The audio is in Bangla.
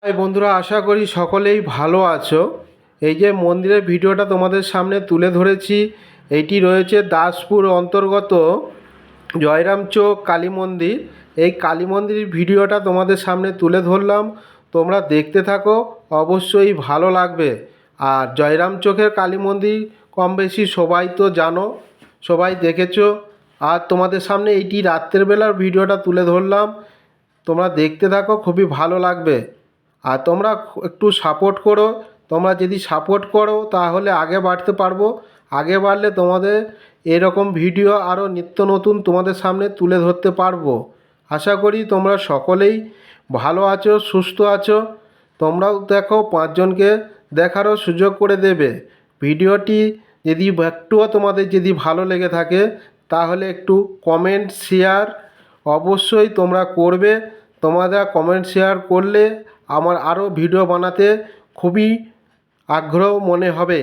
হাই বন্ধুরা, আশা করি সকলেই ভালো আছো। এই যে মন্দিরের ভিডিওটা তোমাদের সামনে তুলে ধরেছি, এইটি রয়েছে দাসপুর অন্তর্গত জয়রাম চোক কালী মন্দির। এই কালী মন্দিরের ভিডিওটা তোমাদের সামনে তুলে ধরলাম, তোমরা দেখতে থাকো, অবশ্যই ভালো লাগবে। আর জয়রাম চোখের কালী মন্দির কম বেশি সবাই তো জানো, সবাই দেখেছো। আর তোমাদের সামনে এইটি রাত্রের বেলার ভিডিওটা তুলে ধরলাম, তোমরা দেখতে থাকো, খুবই ভালো লাগবে। আর তোমরা একটু সাপোর্ট করো, তোমরা যদি সাপোর্ট করো তাহলে আগে বাড়তে পারবো। আগে বাড়লে তোমাদের এরকম ভিডিও আরও নিত্য নতুন তোমাদের সামনে তুলে ধরতে পারবো। আশা করি তোমরা সকলেই ভালো আছো, সুস্থ আছো। তোমরাও দেখো, পাঁচজনকে দেখারও সুযোগ করে দেবে। ভিডিওটি যদি একটুও তোমাদের যদি ভালো লেগে থাকে তাহলে একটু কমেন্ট শেয়ার অবশ্যই তোমরা করবে। তোমরা কমেন্ট শেয়ার করলে আমার আরও ভিডিও বানাতে খুবই আগ্রহ মনে হবে।